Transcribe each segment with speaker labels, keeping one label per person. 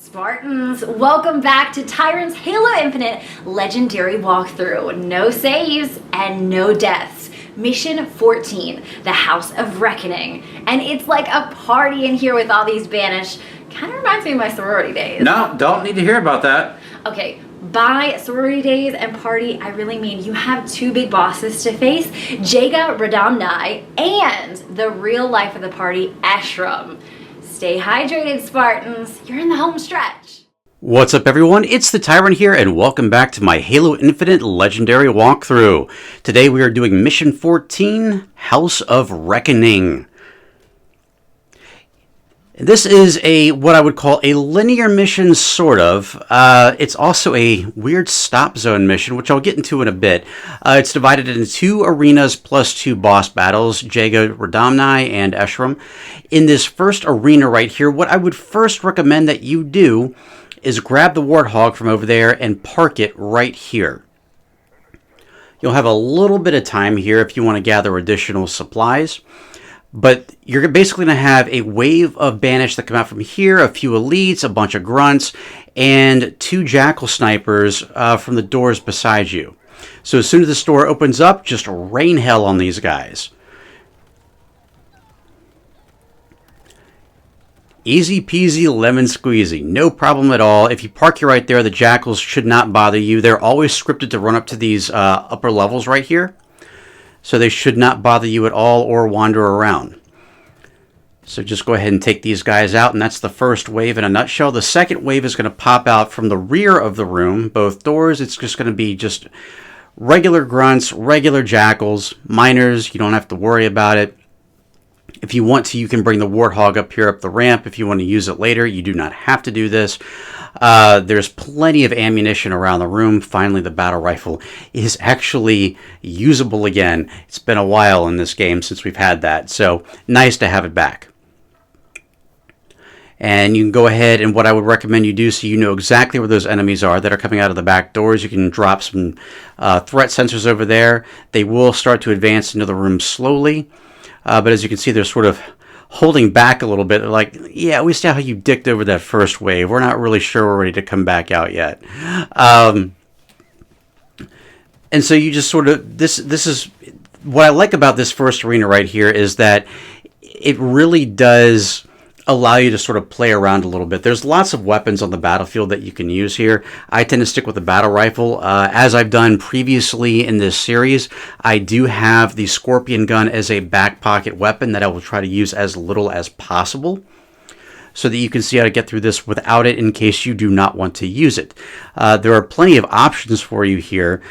Speaker 1: Spartans, welcome back to Tyrant's Halo Infinite Legendary Walkthrough. No saves and no deaths. Mission 14, the House of Reckoning. And it's like a party in here with all these banished. Kind of reminds me of my sorority days.
Speaker 2: No, don't need to hear about that.
Speaker 1: Okay, by sorority days and party, I really mean you have two big bosses to face, Jaga Radamnai and the real life of the party, Ecsharum. Stay hydrated, Spartans. You're in the home stretch.
Speaker 2: What's up, everyone? It's the Tyrant here, and welcome back to my Halo Infinite Legendary Walkthrough. Today we are doing Mission 14, House of Reckoning. This is what I would call a linear mission, sort of. It's also a weird stop zone mission, which I'll get into in a bit. It's divided into 2 arenas plus 2 boss battles, Jaga Radamnai and Ecsharum. In this first arena right here, what I would first recommend that you do is grab the Warthog from over there and park it right here. You'll have a little bit of time here if you want to gather additional supplies. But you're basically going to have a wave of Banished that come out from here, a few elites, a bunch of grunts, and 2 jackal snipers from the doors beside you. So as soon as the door opens up, just rain hell on these guys. Easy peasy lemon squeezy, no problem at all. If you park you right there, the jackals should not bother you. They're always scripted to run up to these upper levels right here. So they should not bother you at all or wander around. So just go ahead and take these guys out, and that's the first wave in a nutshell. The second wave is going to pop out from the rear of the room, both doors. It's just going to be just regular grunts, regular jackals, miners. You don't have to worry about it. If you want to, you can bring the Warthog up here up the ramp. If you want to use it later, you do not have to do this. There's plenty of ammunition around the room. Finally, the battle rifle is actually usable again. It's been a while in this game since we've had that, so nice to have it back. And you can go ahead, and what I would recommend you do, so you know exactly where those enemies are that are coming out of the back doors, you can drop some threat sensors over there. They will start to advance into the room slowly. But as you can see, they're sort of holding back a little bit. They're like, yeah, we see how you dicked over that first wave. We're not really sure we're ready to come back out yet. And so you just sort of, this is, what I like about this first arena right here is that it really does allow you to sort of play around a little bit. There's lots of weapons on the battlefield that you can use here. I tend to stick with the battle rifle. As I've done previously in this series, I do have the Scorpion gun as a back pocket weapon that I will try to use as little as possible, so that you can see how to get through this without it in case you do not want to use it. There are plenty of options for you here.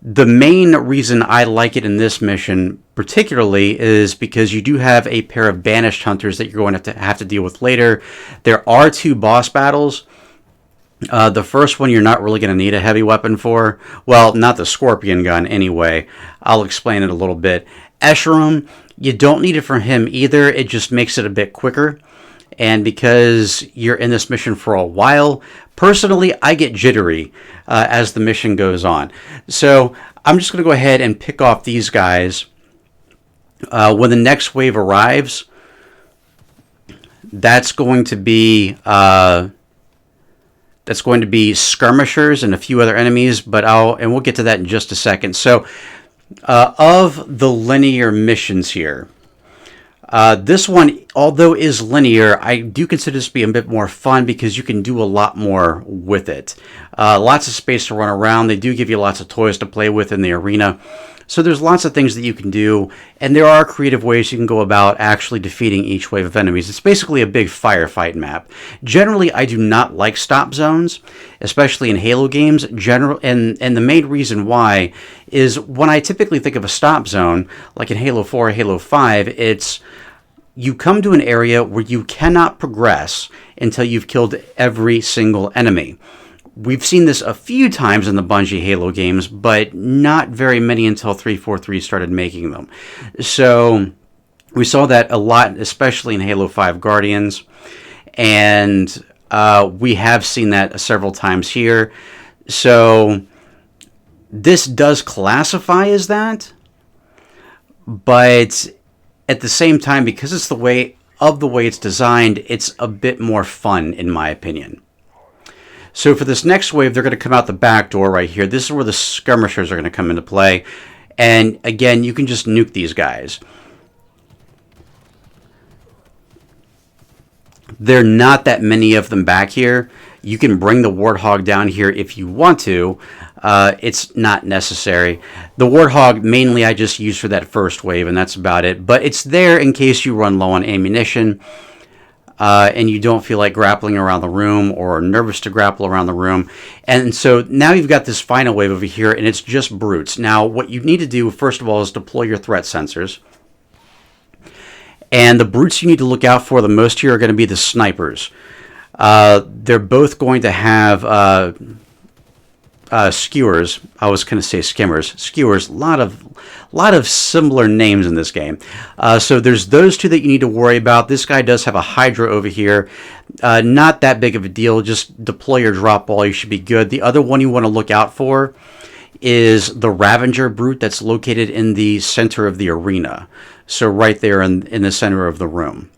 Speaker 2: The main reason I like it in this mission particularly is because you do have a pair of banished hunters that you're going to have to deal with later. There are 2 boss battles. The first one you're not really going to need a heavy weapon for. Well, not the Scorpion gun anyway. I'll explain it a little bit. Ecsharum, you don't need it for him either. It just makes it a bit quicker. And because you're in this mission for a while, personally, I get jittery as the mission goes on. So I'm just going to go ahead and pick off these guys. When the next wave arrives, that's going to be skirmishers and a few other enemies. But we'll get to that in just a second. So of the linear missions here, this one, although is linear, I do consider this to be a bit more fun because you can do a lot more with it. Lots of space to run around. They do give you lots of toys to play with in the arena. So there's lots of things that you can do, and there are creative ways you can go about actually defeating each wave of enemies. It's basically a big firefight map. Generally, I do not like stop zones, especially in Halo games. And the main reason why is when I typically think of a stop zone, like in Halo 4 or Halo 5, it's you come to an area where you cannot progress until you've killed every single enemy. We've seen this a few times in the Bungie Halo games, but not very many until 343 started making them. So we saw that a lot, especially in Halo 5 Guardians, and we have seen that several times here. So this does classify as that, but at the same time, because it's the way it's designed, it's a bit more fun, in my opinion. So for this next wave, they're going to come out the back door right here. This is where the skirmishers are going to come into play. And again, you can just nuke these guys. There are not that many of them back here. You can bring the Warthog down here if you want to. It's not necessary. The Warthog mainly I just use for that first wave, and that's about it. But it's there in case you run low on ammunition and you don't feel like grappling around the room or are nervous to grapple around the room. And so now you've got this final wave over here, and it's just brutes. Now, what you need to do, first of all, is deploy your threat sensors. And the brutes you need to look out for the most here are going to be the snipers. They're both going to have skewers. I was going to say skimmers. Skewers. A lot of similar names in this game. So there's those two that you need to worry about. This guy does have a Hydra over here. Not that big of a deal. Just deploy your drop ball. You should be good. The other one you want to look out for is the Ravager brute that's located in the center of the arena. So right there in the center of the room.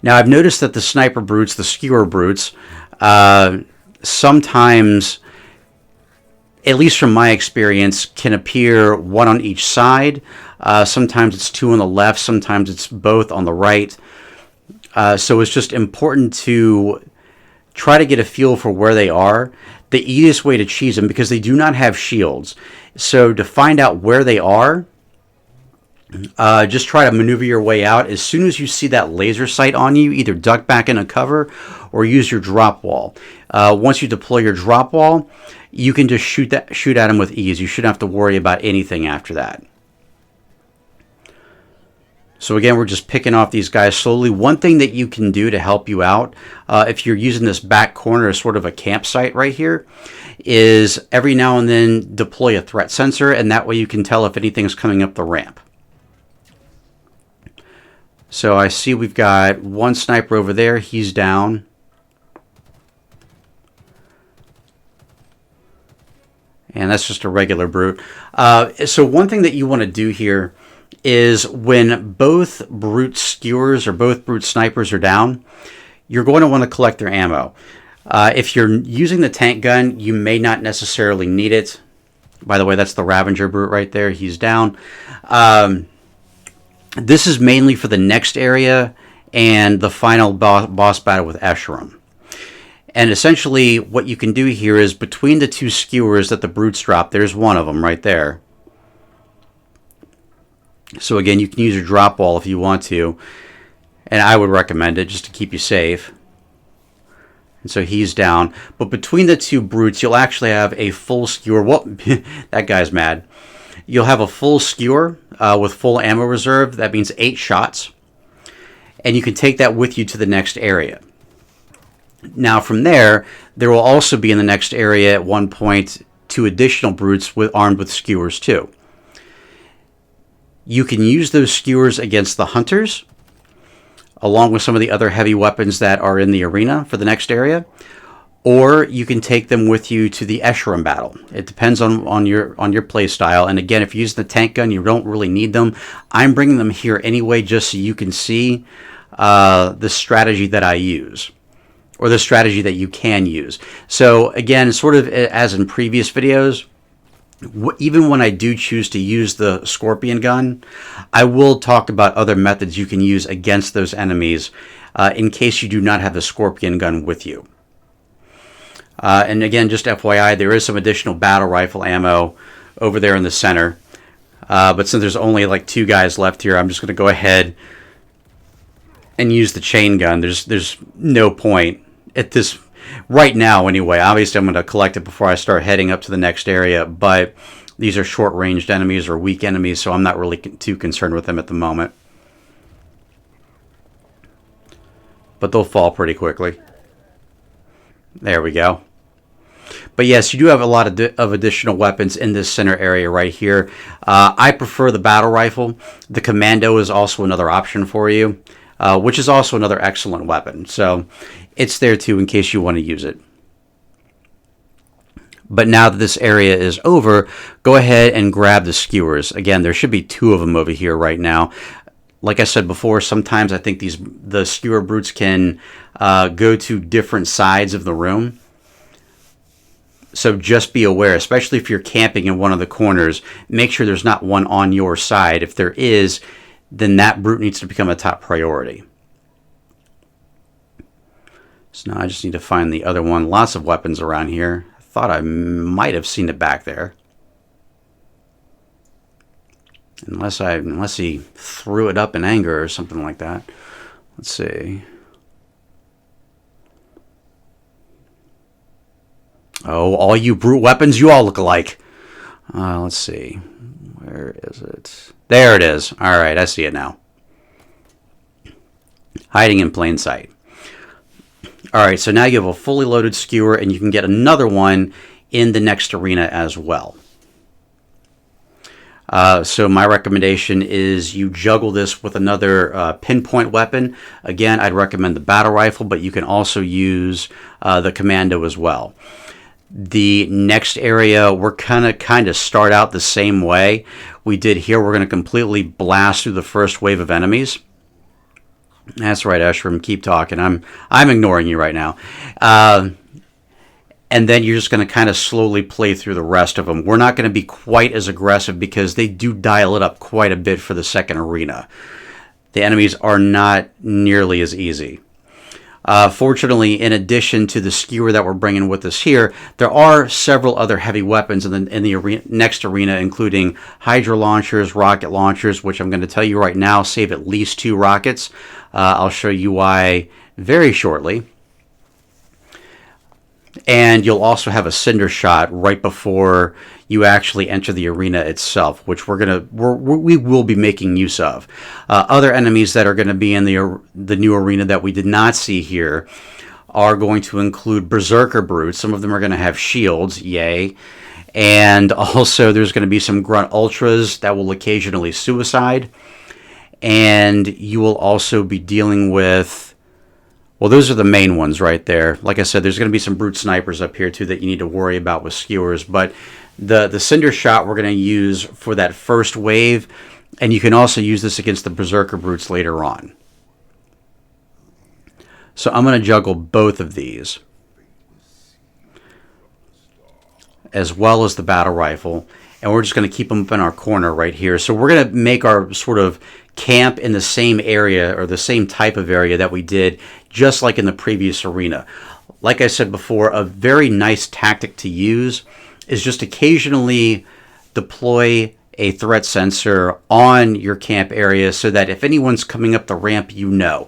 Speaker 2: Now I've noticed that the sniper brutes, the skewer brutes, sometimes, at least from my experience, can appear one on each side. Sometimes it's two on the left, sometimes it's both on the right. So it's just important to try to get a feel for where they are. The easiest way to cheese them, because they do not have shields. So to find out where they are, just try to maneuver your way out. As soon as you see that laser sight on you, either duck back in a cover or use your drop wall. Once you deploy your drop wall, you can just shoot at them with ease. You shouldn't have to worry about anything after that. So again, we're just picking off these guys slowly. One thing that you can do to help you out, if you're using this back corner as sort of a campsite right here, is every now and then deploy a threat sensor, and that way you can tell if anything's coming up the ramp. So I see we've got one sniper over there. He's down. And that's just a regular brute. So one thing that you want to do here is when both brute skewers or both brute snipers are down, you're going to want to collect their ammo. If you're using the tank gun, you may not necessarily need it. By the way, that's the Ravager brute right there. He's down. This is mainly for the next area and the final boss battle with Ecsharum. And essentially what you can do here is between the two skewers that the brutes drop, there's one of them right there. So again, you can use your drop wall if you want to, and I would recommend it just to keep you safe. And so he's down. But between the two brutes, you'll actually have a full skewer. Well, that guy's mad. You'll have a full skewer with full ammo reserve. That means 8 shots. And you can take that with you to the next area. Now from there will also be in the next area at one point 2 additional brutes armed with skewers too. You can use those skewers against the hunters, along with some of the other heavy weapons that are in the arena for the next area. Or you can take them with you to the Ecsharum battle. It depends on your play style. And again, if you use the tank gun, you don't really need them. I'm bringing them here anyway, just so you can see the strategy that I use, or the strategy that you can use. So again, sort of as in previous videos, even when I do choose to use the Scorpion gun, I will talk about other methods you can use against those enemies in case you do not have the Scorpion gun with you. And again, just FYI, there is some additional battle rifle ammo over there in the center. But since there's only like 2 guys left here, I'm just going to go ahead and use the chain gun. There's no point at this right now anyway. Obviously, I'm going to collect it before I start heading up to the next area. But these are short-ranged enemies or weak enemies, so I'm not really too concerned with them at the moment. But they'll fall pretty quickly. There we go. But yes, you do have a lot of additional weapons in this center area right here. I prefer the battle rifle. The commando is also another option for you, which is also another excellent weapon. So it's there too in case you want to use it. But now that this area is over, go ahead and grab the skewers. Again, there should be 2 of them over here right now. Like I said before, sometimes I think the skewer brutes can go to different sides of the room. So just be aware, especially if you're camping in one of the corners, make sure there's not one on your side. If there is, then that brute needs to become a top priority. So now I just need to find the other one. Lots of weapons around here. I thought I might have seen it back there. Unless he threw it up in anger or something like that. Let's see. Oh, all you brute weapons, you all look alike. Let's see. Where is it? There it is. All right, I see it now. Hiding in plain sight. All right, so now you have a fully loaded skewer, and you can get another one in the next arena as well. So my recommendation is you juggle this with another pinpoint weapon. Again, I'd recommend the battle rifle, but you can also use the commando as well. The next area, we're kind of start out the same way we did here. We're going to completely blast through the first wave of enemies. That's right, Ecsharum. Keep talking. I'm ignoring you right now. And then you're just going to kind of slowly play through the rest of them. We're not going to be quite as aggressive because they do dial it up quite a bit for the second arena. The enemies are not nearly as easy. Fortunately, in addition to the skewer that we're bringing with us here, there are several other heavy weapons in the next arena, including hydro launchers, rocket launchers, which I'm going to tell you right now save at least 2 rockets. I'll show you why very shortly. And you'll also have a cinder shot right before you actually enter the arena itself, which we will be making use of. Other enemies that are going to be in the new arena that we did not see here are going to include berserker brutes. Some of them are going to have shields, yay. And also there's going to be some grunt ultras that will occasionally suicide. And you will also be dealing with, well, those are the main ones right there. Like I said, there's going to be some brute snipers up here too that you need to worry about with skewers. But the cinder shot we're going to use for that first wave, and you can also use this against the berserker brutes later on. So I'm going to juggle both of these, as well as the battle rifle, and we're just going to keep them up in our corner right here. So we're going to make our sort of camp in the same area or the same type of area that we did just like in the previous arena. Like I said before, a very nice tactic to use is just occasionally deploy a threat sensor on your camp area so that if anyone's coming up the ramp, you know.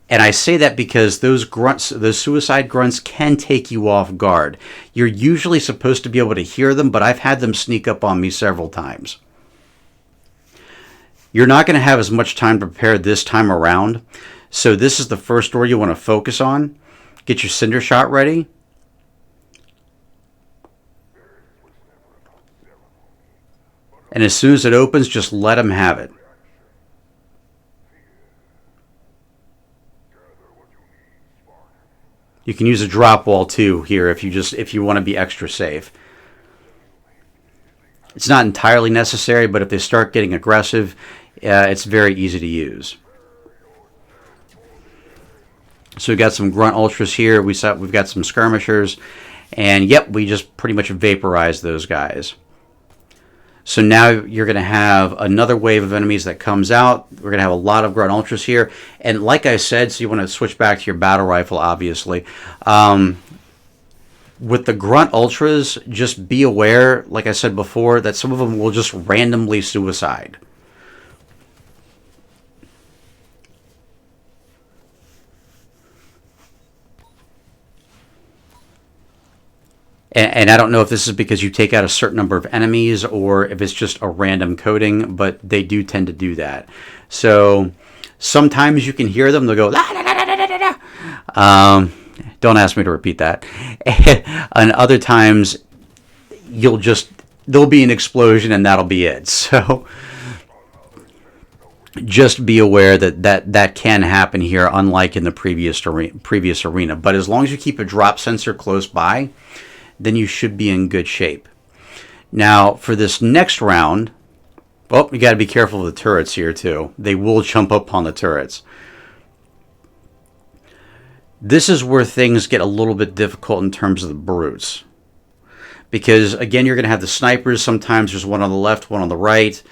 Speaker 2: And I say that because those grunts, those suicide grunts, can take you off guard. You're usually supposed to be able to hear them, but I've had them sneak up on me several times. You're not going to have as much time to prepare this time around. So this is the first door you want to focus on. Get your cinder shot ready. And as soon as it opens, just let them have it. You can use a drop wall too here if you want to be extra safe. It's not entirely necessary, but if they start getting aggressive, it's very easy to use. So we've got some grunt ultras here. We've got some skirmishers, and yep, we just pretty much vaporized those guys. So now you're going to have another wave of enemies that comes out. We're going to have a lot of grunt ultras here, and like I said, so you want to switch back to your battle rifle, obviously. With the grunt ultras, just be aware, like I said before, that some of them will just randomly suicide. And I don't know if this is because you take out a certain number of enemies or if it's just a random coding, but they do tend to do that. So sometimes you can hear them. They'll go, la, la, la, la, la, la, la. Don't ask me to repeat that. And other times there'll be an explosion and that'll be it. So just be aware that can happen here, unlike in the previous arena. But as long as you keep a drop sensor close by, then you should be in good shape. Now, for this next round, well, you got to be careful of the turrets here too. They will jump up on the turrets. This is where things get a little bit difficult in terms of the brutes. because again, you're going to have the snipers. Sometimes there's one on the left, one on the right.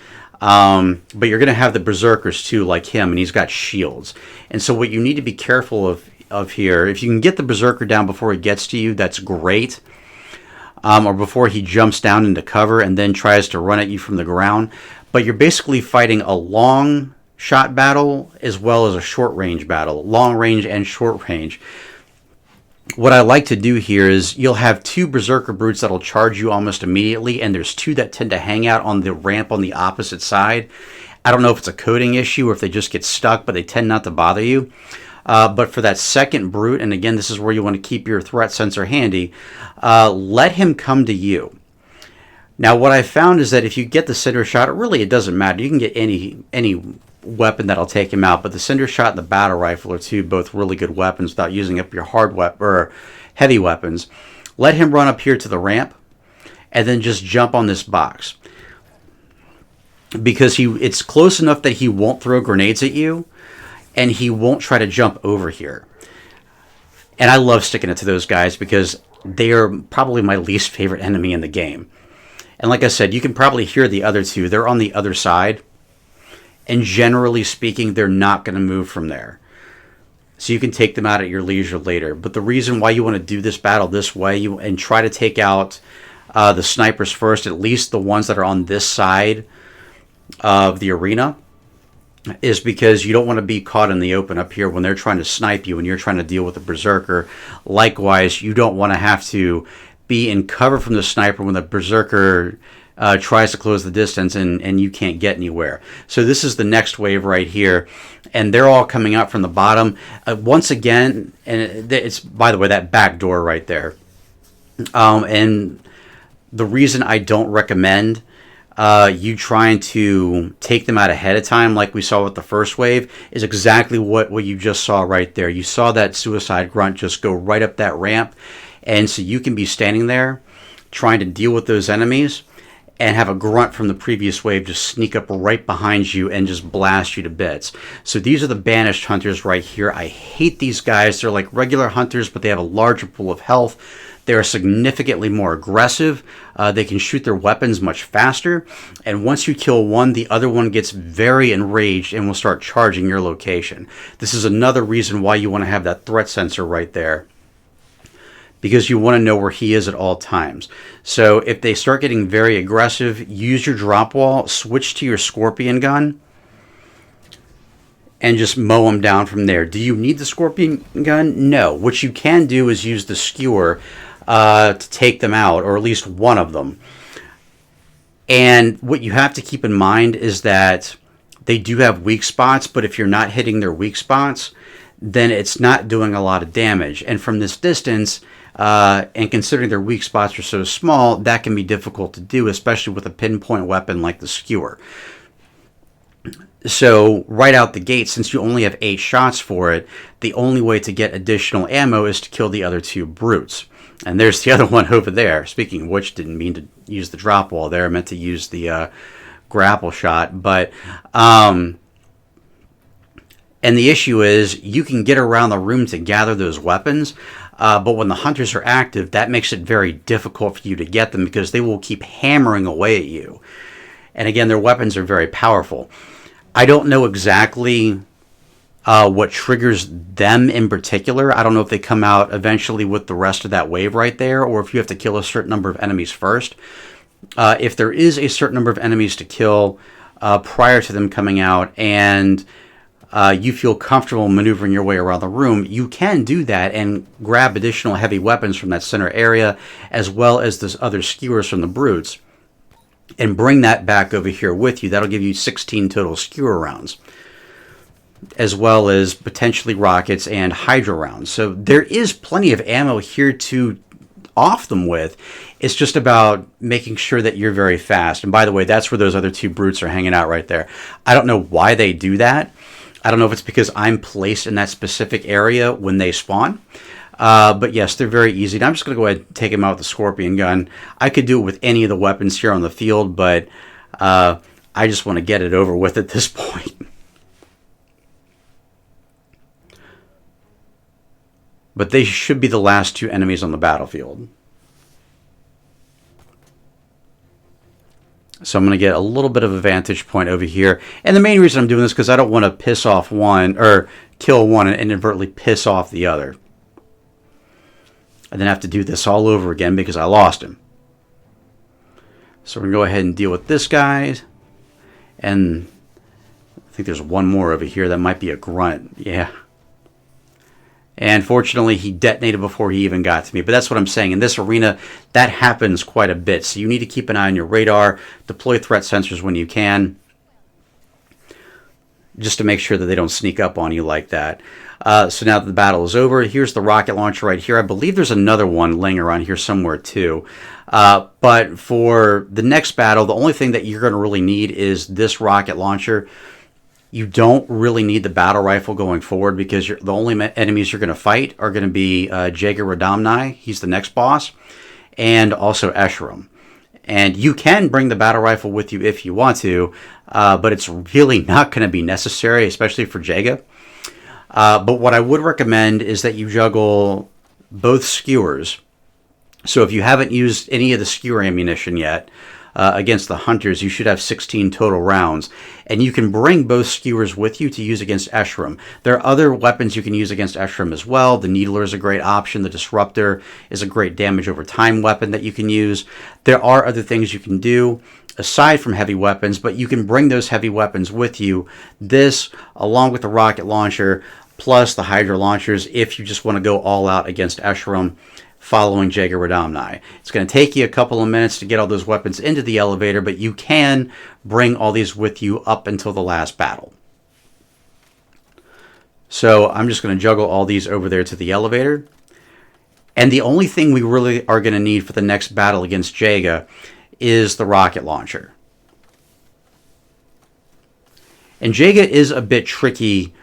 Speaker 2: But you're going to have the berserkers too, like him, and he's got shields. And so what you need to be careful of here, if you can get the berserker down before he gets to you, that's great. Or before he jumps down into cover and then tries to run at you from the ground. But you're basically fighting a long shot battle as well as a short range battle, long range and short range. What I like to do here is you'll have 2 berserker brutes that'll charge you almost immediately, and there's 2 that tend to hang out on the ramp on the opposite side. I don't know if it's a coding issue or if they just get stuck, but they tend not to bother you. But for that second brute, and again, this is where you want to keep your threat sensor handy, let him come to you. Now, what I found is that if you get the cinder shot, it doesn't matter. You can get any weapon that'll take him out, but the cinder shot and the battle rifle are 2 both really good weapons without using up your hard weapon or heavy weapons. Let him run up here to the ramp, and then just jump on this box, because it's close enough that he won't throw grenades at you, and he won't try to jump over here. And I love sticking it to those guys because they are probably my least favorite enemy in the game. And like I said, you can probably hear the other 2. They're on the other side. And generally speaking, they're not going to move from there. So you can take them out at your leisure later. But the reason why you want to do this battle this way and try to take out the snipers first, at least the ones that are on this side of the arena, is because you don't want to be caught in the open up here when they're trying to snipe you and you're trying to deal with a berserker. Likewise, you don't want to have to be in cover from the sniper when the berserker tries to close the distance and you can't get anywhere. So this is the next wave right here, and they're all coming out from the bottom. Once again, and it's, by the way, that back door right there. And the reason I don't recommend you trying to take them out ahead of time like we saw with the first wave is exactly what you just saw right there. You saw that suicide grunt just go right up that ramp, and so you can be standing there trying to deal with those enemies and have a grunt from the previous wave just sneak up right behind you and just blast you to bits. So these are the banished hunters right here. I hate these guys. They're like regular hunters, but they have a larger pool of health. They are significantly more aggressive. They can shoot their weapons much faster. And once you kill one, the other one gets very enraged and will start charging your location. This is another reason why you want to have that threat sensor right there, because you want to know where he is at all times. So if they start getting very aggressive, use your drop wall, switch to your scorpion gun, and just mow them down from there. Do you need the scorpion gun? No. What you can do is use the skewer to take them out, or at least one of them. And what you have to keep in mind is that they do have weak spots, but if you're not hitting their weak spots, then it's not doing a lot of damage. And from this distance, and considering their weak spots are so small, that can be difficult to do, especially with a pinpoint weapon like the skewer. So right out the gate, since you only have 8 shots for it, the only way to get additional ammo is to kill the other 2 brutes. And there's the other one over there. Speaking of which, didn't mean to use the drop wall there. I meant to use the grapple shot. But and the issue is you can get around the room to gather those weapons, but when the hunters are active, that makes it very difficult for you to get them because they will keep hammering away at you. And again, their weapons are very powerful. I don't know exactly what triggers them in particular. I don't know if they come out eventually with the rest of that wave right there, or if you have to kill a certain number of enemies first. If there is a certain number of enemies to kill prior to them coming out, and you feel comfortable maneuvering your way around the room, you can do that and grab additional heavy weapons from that center area, as well as those other skewers from the brutes, and bring that back over here with you. That'll give you 16 total skewer rounds, as well as potentially rockets and hydra rounds. So there is plenty of ammo here to off them with. It's just about making sure that you're very fast. And by the way, that's where those other 2 brutes are hanging out right there. I don't know why they do that. I don't know if it's because I'm placed in that specific area when they spawn. But yes, they're very easy. And I'm just going to go ahead and take them out with the scorpion gun. I could do it with any of the weapons here on the field, but I just want to get it over with at this point. But they should be the last 2 enemies on the battlefield. So I'm going to get a little bit of a vantage point over here. And the main reason I'm doing this is because I don't want to piss off one, or kill one and inadvertently piss off the other. And then have to do this all over again because I lost him. So we're going to go ahead and deal with this guy. And I think there's one more over here that might be a grunt. Yeah. And fortunately, he detonated before he even got to me. But that's what I'm saying. In this arena, that happens quite a bit. So you need to keep an eye on your radar. Deploy threat sensors when you can, just to make sure that they don't sneak up on you like that. So now that the battle is over, here's the rocket launcher right here. I believe there's another one laying around here somewhere too. But for the next battle, the only thing that you're going to really need is this rocket launcher. You don't really need the battle rifle going forward because the only enemies you're going to fight are going to be Jaeger Radomni. He's the next boss. And also Ecsharum. And you can bring the battle rifle with you if you want to, but it's really not going to be necessary, especially for Jaeger. But what I would recommend is that you juggle both skewers. So if you haven't used any of the skewer ammunition yet, against the hunters, you should have 16 total rounds. And you can bring both skewers with you to use against Ecsharum. There are other weapons you can use against Ecsharum as well. The Needler is a great option. The Disruptor is a great damage over time weapon that you can use. There are other things you can do aside from heavy weapons, but you can bring those heavy weapons with you. This, along with the rocket launcher, plus the Hydra launchers, if you just want to go all out against Ecsharum, following Jaeger Radomni. It's going to take you a couple of minutes to get all those weapons into the elevator, but you can bring all these with you up until the last battle. So I'm just going to juggle all these over there to the elevator. And the only thing we really are going to need for the next battle against Jaeger is the rocket launcher. And Jaeger is a bit tricky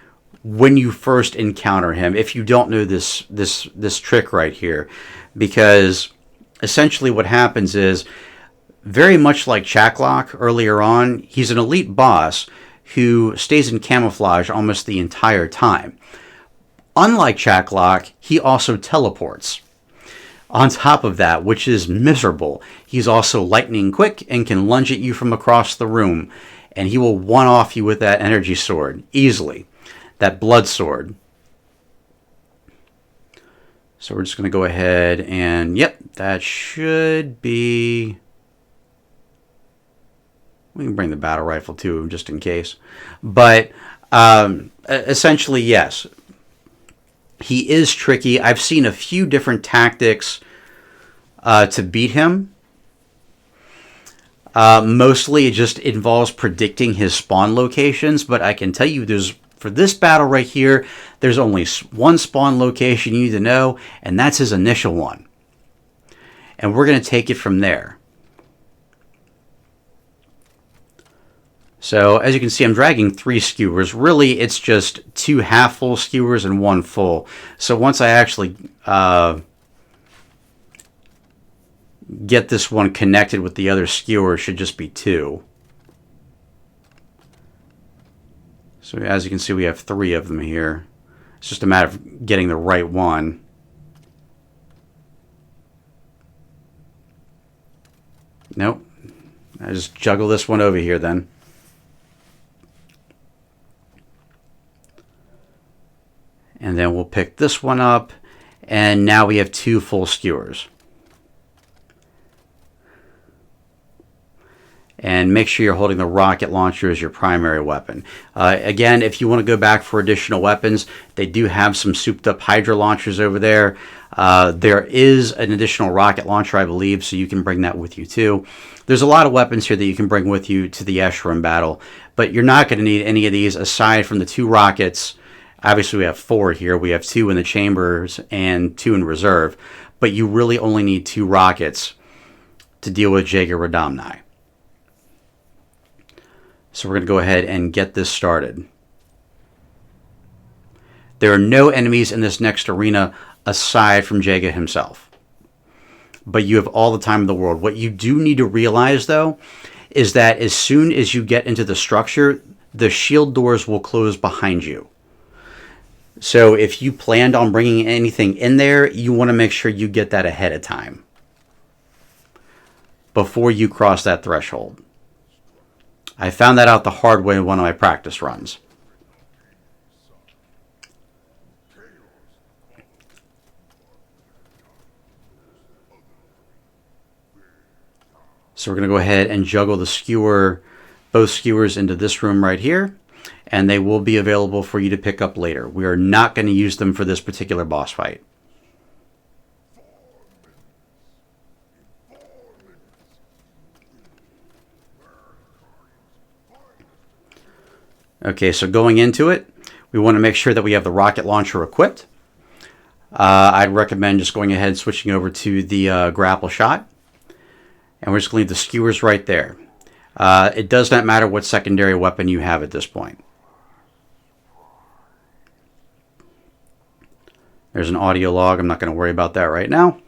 Speaker 2: when you first encounter him, if you don't know this trick right here, because essentially what happens is, very much like Chaklock earlier on, he's an elite boss who stays in camouflage almost the entire time. Unlike Chaklock, he also teleports. On top of that, which is miserable, he's also lightning quick and can lunge at you from across the room, and he will one-off you with that energy sword easily. That blood sword. So we're just going to go ahead and, yep, that should be... We can bring the battle rifle too, just in case. But essentially, yes. He is tricky. I've seen a few different tactics to beat him. Mostly it just involves predicting his spawn locations, but I can tell you for this battle right here, there's only one spawn location you need to know, and that's his initial one. And we're going to take it from there. So, as you can see, I'm dragging 3 skewers. Really, it's just 2 half-full skewers and 1 full. So once I actually get this one connected with the other skewer, it should just be 2. So as you can see, we have 3 of them here. It's just a matter of getting the right one. Nope. I just juggle this one over here then. And then we'll pick this one up. And now we have 2 full skewers. And make sure you're holding the rocket launcher as your primary weapon. Again, if you want to go back for additional weapons, they do have some souped up Hydra launchers over there. There is an additional rocket launcher, I believe, so you can bring that with you too. There's a lot of weapons here that you can bring with you to the Ecsharum battle, but you're not going to need any of these aside from the 2 rockets. Obviously, we have 4 here. We have 2 in the chambers and 2 in reserve, but you really only need 2 rockets to deal with Jaeger Radomni. So we're going to go ahead and get this started. There are no enemies in this next arena aside from Jaeger himself. But you have all the time in the world. What you do need to realize, though, is that as soon as you get into the structure, the shield doors will close behind you. So if you planned on bringing anything in there, you want to make sure you get that ahead of time before you cross that threshold. I found that out the hard way in one of my practice runs. So we're going to go ahead and juggle the skewer, both skewers into this room right here, and they will be available for you to pick up later. We are not going to use them for this particular boss fight. Okay, so going into it, we want to make sure that we have the rocket launcher equipped. I'd recommend just going ahead and switching over to the grapple shot. And we're just going to leave the skewers right there. It does not matter what secondary weapon you have at this point. There's an audio log. I'm not going to worry about that right now.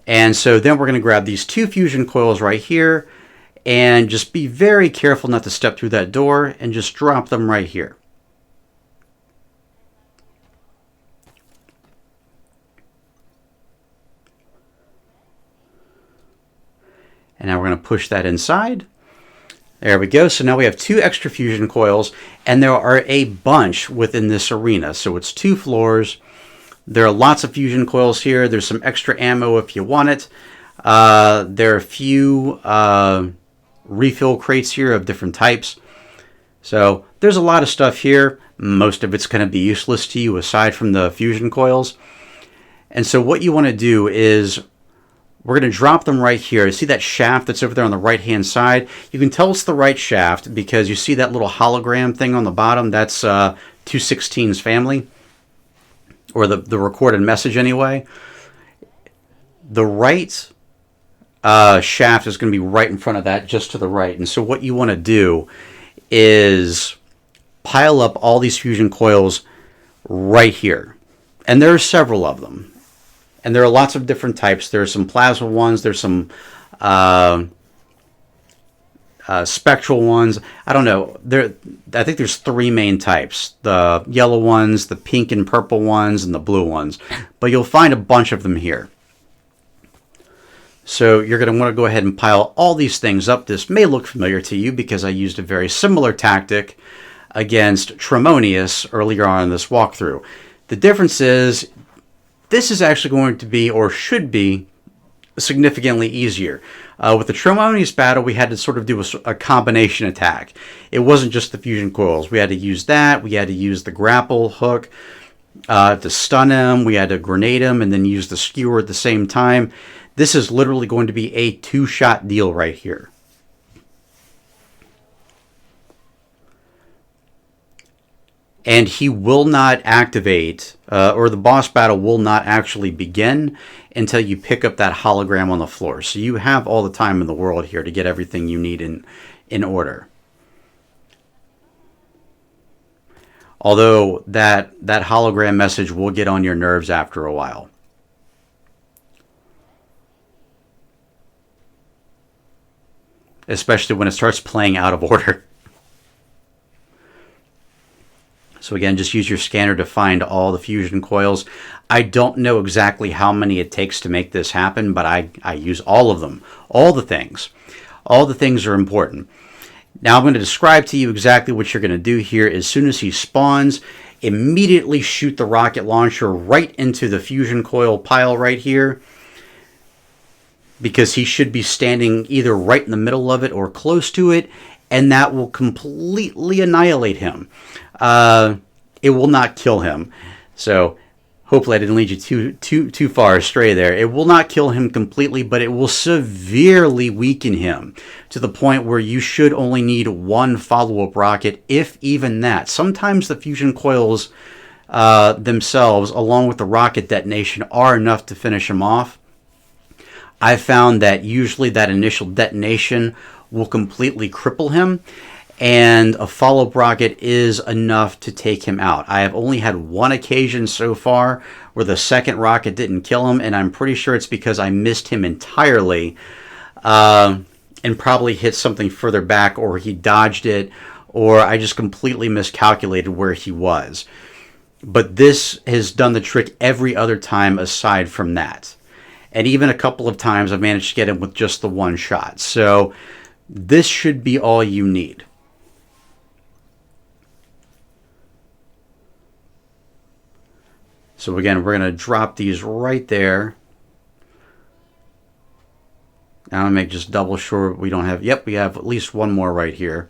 Speaker 2: And so then we're going to grab these 2 fusion coils right here and just be very careful not to step through that door and just drop them right here. And now we're going to push that inside. There we go. So now we have 2 extra fusion coils, and there are a bunch within this arena. So it's 2 floors. There are lots of fusion coils here. There's some extra ammo if you want it. There are a few refill crates here of different types. So there's a lot of stuff here. Most of it's going to be useless to you aside from the fusion coils. And so what you want to do is we're going to drop them right here. See that shaft that's over there on the right-hand side? You can tell it's the right shaft because you see that little hologram thing on the bottom? That's 216's family, or the recorded message anyway. The right shaft is going to be right in front of that, just to the right. And so what you want to do is pile up all these fusion coils right here. And there are several of them. And there are lots of different types. There's some plasma ones. There's some spectral ones. I don't know. I think there's 3 main types. The yellow ones, the pink and purple ones, and the blue ones. But you'll find a bunch of them here. So you're going to want to go ahead and pile all these things up. This may look familiar to you because I used a very similar tactic against Tremonius earlier on in this walkthrough. The difference is this is actually going to be, or should be, significantly easier. With the Tremonius battle, we had to sort of do a combination attack. It wasn't just the fusion coils. We had to use that. We had to use the grapple hook to stun him. We had to grenade him and then use the skewer at the same time. This is literally going to be a 2-shot deal right here. And he will not activate, or the boss battle will not actually begin until you pick up that hologram on the floor. So you have all the time in the world here to get everything you need in order. Although that hologram message will get on your nerves after a while. Especially when it starts playing out of order. So again, just use your scanner to find all the fusion coils. I don't know exactly how many it takes to make this happen, but I use all of them. All the things. All the things are important. Now I'm going to describe to you exactly what you're going to do here. As soon as he spawns, immediately shoot the rocket launcher right into the fusion coil pile right here, because he should be standing either right in the middle of it or close to it, and that will completely annihilate him. It will not kill him. So hopefully I didn't lead you too far astray there. It will not kill him completely, but it will severely weaken him to the point where you should only need 1 follow-up rocket, if even that. Sometimes the fusion coils themselves, along with the rocket detonation, are enough to finish him off. I found that usually that initial detonation will completely cripple him, and a follow-up rocket is enough to take him out. I have only had 1 occasion so far where the second rocket didn't kill him, and I'm pretty sure it's because I missed him entirely and probably hit something further back, or he dodged it, or I just completely miscalculated where he was. But this has done the trick every other time aside from that. And even a couple of times I've managed to get him with just the 1 shot. So this should be all you need. So again, we're going to drop these right there. Now I'm going to make just double sure we don't have, yep, we have at least one more right here.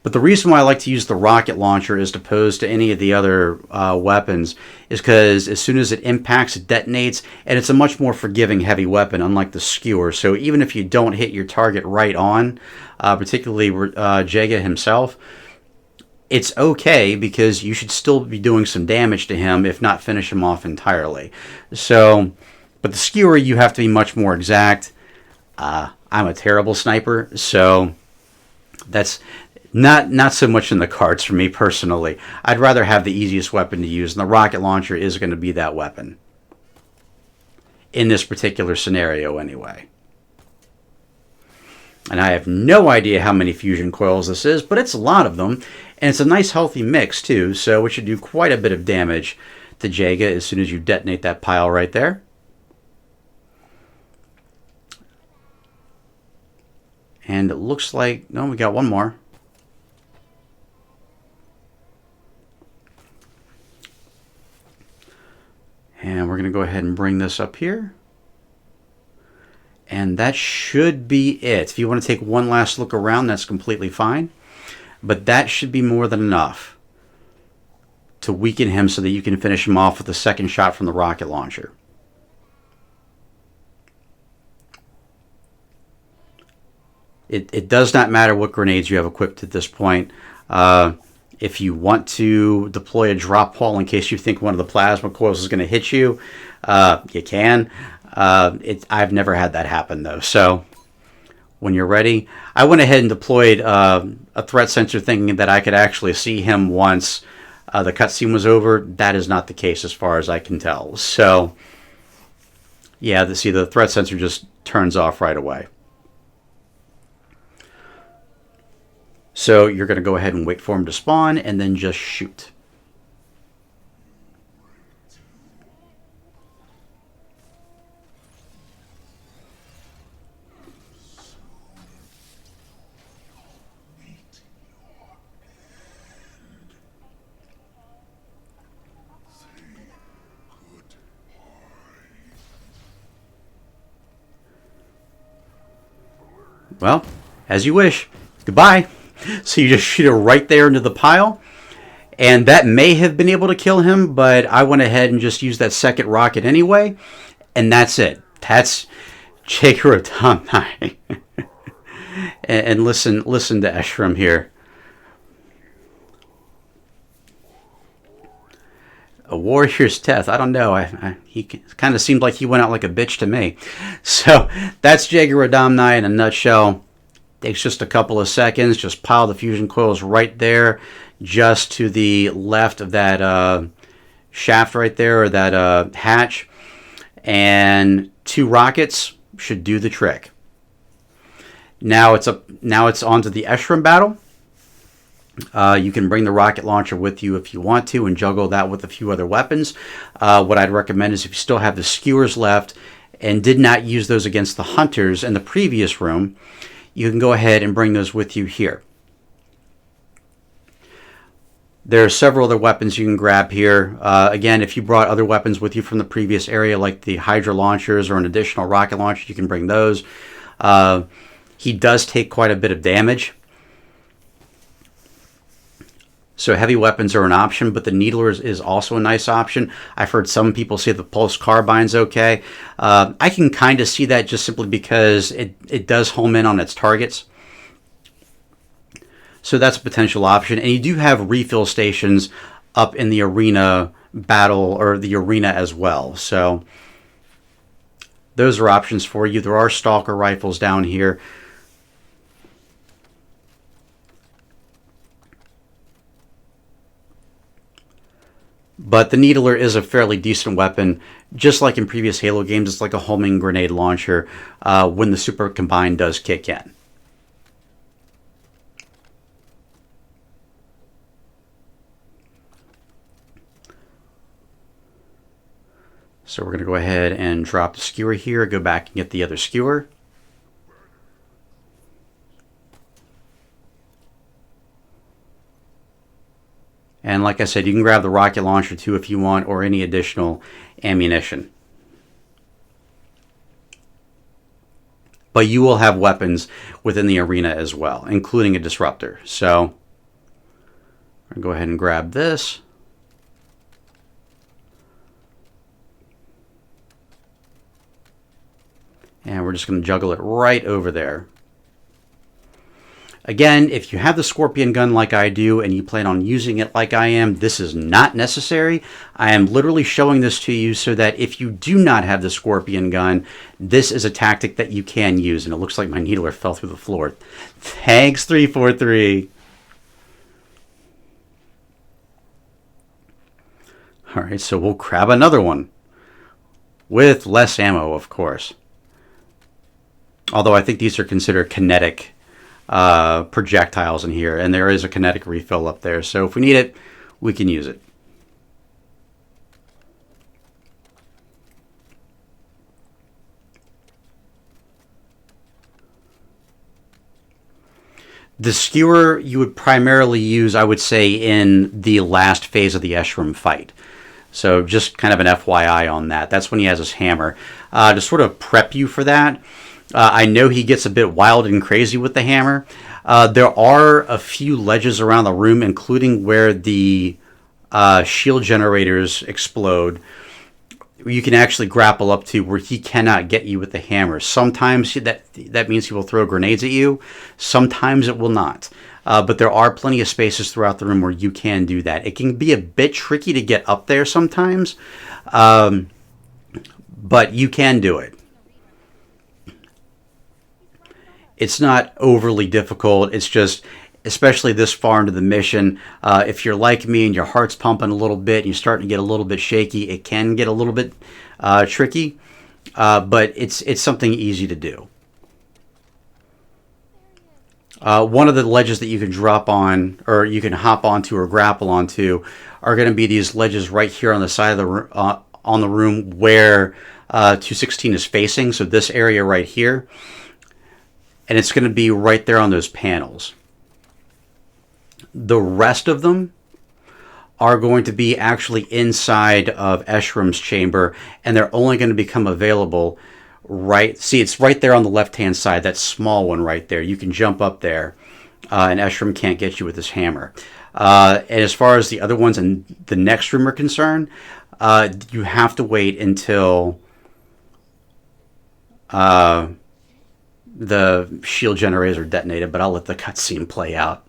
Speaker 2: But the reason why I like to use the rocket launcher as opposed to any of the other weapons is because as soon as it impacts, it detonates, and it's a much more forgiving heavy weapon, unlike the skewer. So even if you don't hit your target right on, particularly Jaga himself, it's okay because you should still be doing some damage to him, if not finish him off entirely. So, but the skewer, you have to be much more exact. I'm a terrible sniper, so that's not so much in the cards for me personally. I'd rather have the easiest weapon to use, and the rocket launcher is going to be that weapon. In this particular scenario, anyway. And I have no idea how many fusion coils this is, but it's a lot of them. And it's a nice healthy mix too, so it should do quite a bit of damage to Jaga as soon as you detonate that pile right there. And it looks like, no, we got one more. And we're going to go ahead and bring this up here. And that should be it. If you want to take one last look around, that's completely fine. But that should be more than enough to weaken him so that you can finish him off with a second shot from the rocket launcher. It does not matter what grenades you have equipped at this point. If you want to deploy a drop wall in case you think one of the plasma coils is going to hit you, you can. I've never had that happen though. So when you're ready, I went ahead and deployed a threat sensor thinking that I could actually see him once the cutscene was over. That is not the case as far as I can tell. So yeah, the threat sensor just turns off right away. So you're going to go ahead and wait for him to spawn and then just shoot. Well, as you wish. Goodbye. So you just shoot it right there into the pile. And that may have been able to kill him, but I went ahead and just used that second rocket anyway. And that's it. That's Ecsharum. And listen to Ecsharum here. A warrior's death. I don't know. He kind of seemed like he went out like a bitch to me. So that's Ecsharum in a nutshell. Takes just a couple of seconds. Just pile the fusion coils right there, just to the left of that shaft right there, or that hatch. And 2 rockets should do the trick. Now it's onto the Ecsharum battle. You can bring the rocket launcher with you if you want to and juggle that with a few other weapons. What I'd recommend is if you still have the skewers left and did not use those against the hunters in the previous room, you can go ahead and bring those with you here. There are several other weapons you can grab here. Again, if you brought other weapons with you from the previous area, like the Hydra launchers or an additional rocket launcher, you can bring those. He does take quite a bit of damage. So heavy weapons are an option, but the Needler is also a nice option. I've heard some people say the Pulse Carbine's okay. I can kind of see that just simply because it does home in on its targets. So that's a potential option. And you do have refill stations up in the arena battle, or the arena as well. So those are options for you. There are Stalker rifles down here. But the Needler is a fairly decent weapon. Just like in previous Halo games, it's like a homing grenade launcher when the Super Combine does kick in. So we're going to go ahead and drop the skewer here, go back and get the other skewer. And like I said, you can grab the rocket launcher too if you want, or any additional ammunition. But you will have weapons within the arena as well, including a disruptor. So I'll go ahead and grab this. And we're just going to juggle it right over there. Again, if you have the scorpion gun like I do and you plan on using it like I am, this is not necessary. I am literally showing this to you so that if you do not have the scorpion gun, this is a tactic that you can use. And it looks like my needler fell through the floor. Thanks, 343. All right, so we'll grab another one with less ammo, of course. Although I think these are considered kinetic projectiles in here, and there is a kinetic refill up there. So if we need it, we can use it. The skewer you would primarily use, I would say, in the last phase of the Ecsharum fight. So just kind of an FYI on that. That's when he has his hammer. To sort of prep you for that, I know he gets a bit wild and crazy with the hammer. There are a few ledges around the room, including where the shield generators explode, you can actually grapple up to where he cannot get you with the hammer. Sometimes that means he will throw grenades at you. Sometimes it will not. But there are plenty of spaces throughout the room where you can do that. It can be a bit tricky to get up there sometimes, but you can do it. It's not overly difficult. It's just, especially this far into the mission, if you're like me and your heart's pumping a little bit and you're starting to get a little bit shaky, it can get a little bit tricky, but it's something easy to do. One of the ledges that you can drop on, or you can hop onto or grapple onto, are going to be these ledges right here on the side of the on the room where 216 is facing. So this area right here, and it's going to be right there on those panels. The rest of them are going to be actually inside of Ecsharum's chamber, and they're only going to become available right. See, it's right there on the left-hand side, that small one right there. You can jump up there, and Ecsharum can't get you with his hammer. And as far as the other ones in the next room are concerned, you have to wait until the shield generators are detonated, but I'll let the cutscene play out.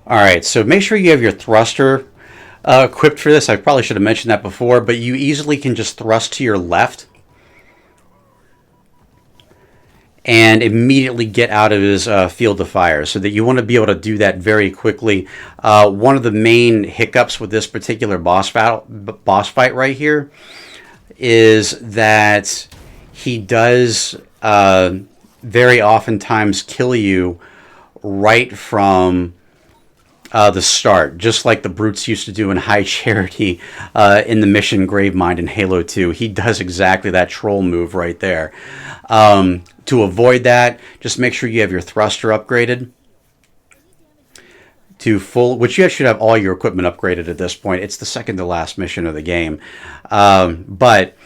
Speaker 2: Alright, so make sure you have your thruster equipped for this. I probably should have mentioned that before, but you easily can just thrust to your left and immediately get out of his field of fire, so that you want to be able to do that very quickly. One of the main hiccups with this particular boss fight right here is that he does very oftentimes kill you right from the start, just like the brutes used to do in High Charity in the mission Gravemind in Halo 2. He does exactly that troll move right there. To avoid that, just make sure you have your thruster upgraded to full, which you should have all your equipment upgraded at this point. It's the second to last mission of the game. But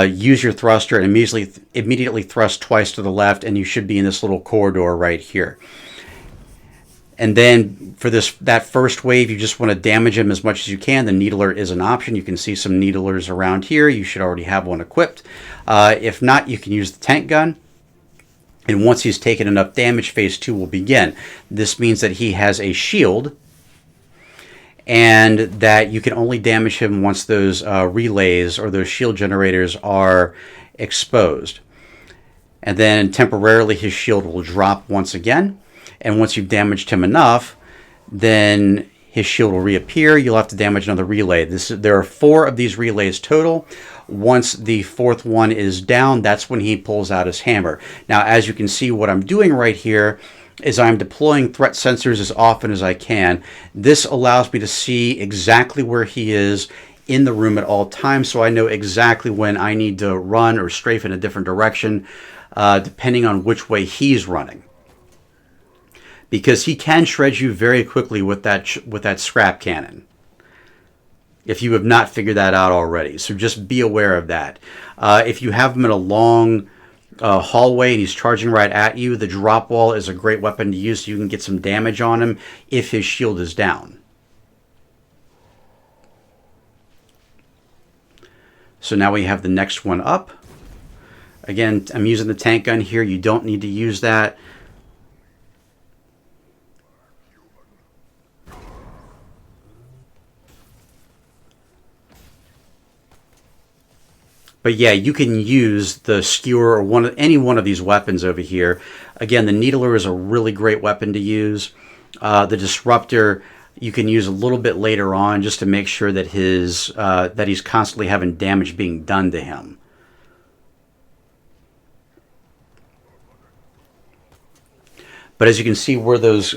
Speaker 2: use your thruster and immediately thrust twice to the left, and you should be in this little corridor right here. And then for that first wave, you just want to damage him as much as you can. The Needler is an option. You can see some Needlers around here. You should already have one equipped. If not, you can use the tank gun. And once he's taken enough damage, phase 2 will begin. This means that he has a shield, and that you can only damage him once those relays or those shield generators are exposed. And then temporarily his shield will drop once again. And once you've damaged him enough, then his shield will reappear. You'll have to damage another relay. There are 4 of these relays total. Once the 4th one is down, that's when he pulls out his hammer. Now, as you can see, what I'm doing right here is I'm deploying threat sensors as often as I can. This allows me to see exactly where he is in the room at all times, so I know exactly when I need to run or strafe in a different direction, depending on which way he's running. Because he can shred you very quickly with that scrap cannon, if you have not figured that out already. So just be aware of that. If you have him in a long hallway and he's charging right at you, the drop wall is a great weapon to use so you can get some damage on him if his shield is down. So now we have the next one up. Again, I'm using the tank gun here. You don't need to use that. But yeah, you can use the skewer or any one of these weapons over here. Again, the Needler is a really great weapon to use. The Disruptor you can use a little bit later on just to make sure that he's constantly having damage being done to him. But as you can see where those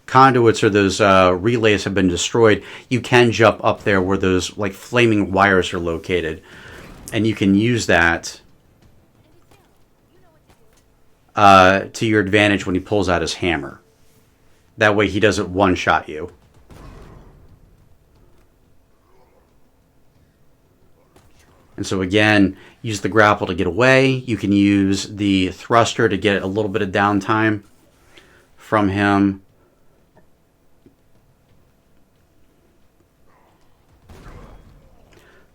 Speaker 2: conduits or those relays have been destroyed, you can jump up there where those like flaming wires are located, and you can use that to your advantage when he pulls out his hammer. That way he doesn't one-shot you. And so again, use the grapple to get away. You can use the thruster to get a little bit of downtime from him.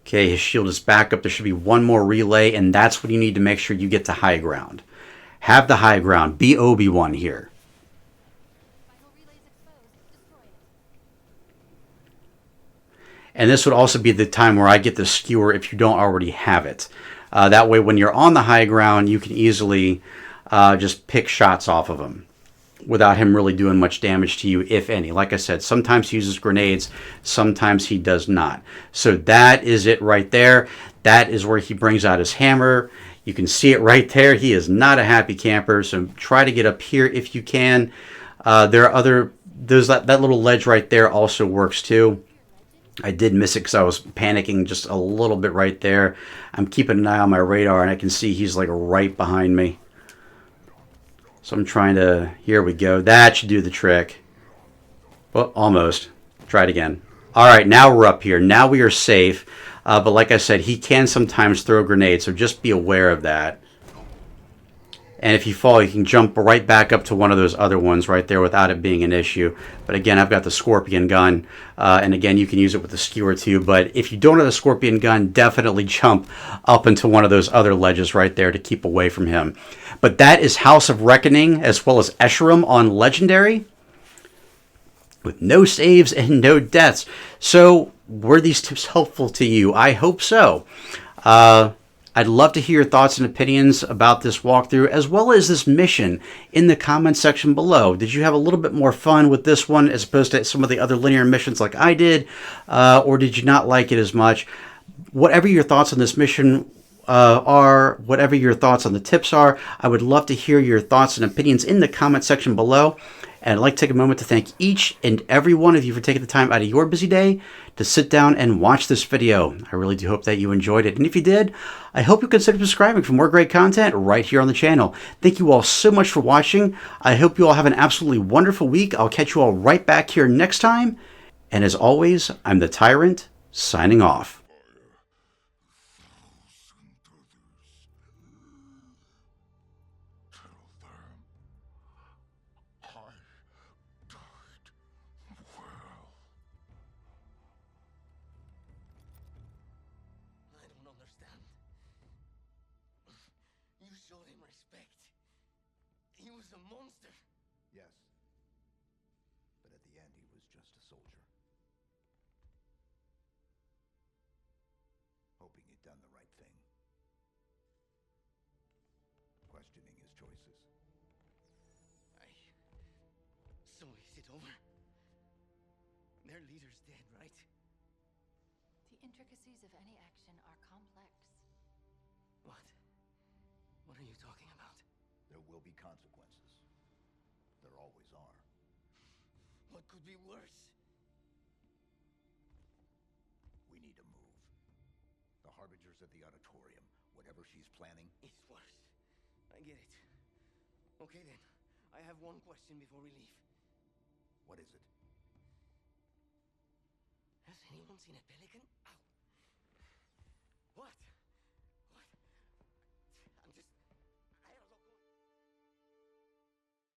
Speaker 2: Okay, his shield is back up. There should be one more relay, and that's when you need to make sure you get to high ground. Have the high ground. Be Obi-Wan here. And this would also be the time where I get the skewer if you don't already have it. That way, when you're on the high ground, you can easily just pick shots off of him without him really doing much damage to you, if any. Like I said, sometimes he uses grenades, sometimes he does not. So that is it right there. That is where he brings out his hammer. You can see it right there. He is not a happy camper, so try to get up here if you can. There are that little ledge right there also works too. I did miss it because I was panicking just a little bit right there. I'm keeping an eye on my radar, and I can see he's like right behind me. So I'm trying to... Here we go. That should do the trick. Well, almost. Try it again. All right, now we're up here. Now we are safe. But like I said, he can sometimes throw grenades, so just be aware of that. And if you fall, you can jump right back up to one of those other ones right there without it being an issue. But again, I've got the Scorpion gun. And again, you can use it with the skewer too. But if you don't have the Scorpion gun, definitely jump up into one of those other ledges right there to keep away from him. But that is House of Reckoning as well as Ecsharum on Legendary, with no saves and no deaths. So were these tips helpful to you? I hope so. I'd love to hear your thoughts and opinions about this walkthrough as well as this mission in the comments section below. Did you have a little bit more fun with this one as opposed to some of the other linear missions like I did? Or did you not like it as much? Whatever your thoughts on this mission are, whatever your thoughts on the tips are, I would love to hear your thoughts and opinions in the comment section below. And I'd like to take a moment to thank each and every one of you for taking the time out of your busy day to sit down and watch this video. I really do hope that you enjoyed it. And if you did, I hope you consider subscribing for more great content right here on the channel. Thank you all so much for watching. I hope you all have an absolutely wonderful week. I'll catch you all right back here next time. And as always, I'm the Tyrant, signing off.
Speaker 3: showed him respect. He was a monster.
Speaker 4: Yes. But at the end, he was just a soldier. Hoping he'd done the right thing. Questioning his choices.
Speaker 3: So is it over? Their leader's dead, right?
Speaker 5: The intricacies of any action are complex.
Speaker 3: What? What are you talking about?
Speaker 4: There will be consequences. There always are.
Speaker 3: What could be worse?
Speaker 4: We need to move. The Harbingers at the auditorium, whatever she's planning...
Speaker 3: It's worse. I get it. Okay then. I have one question before we leave.
Speaker 4: What is it?
Speaker 3: Has anyone seen a pelican? Ow.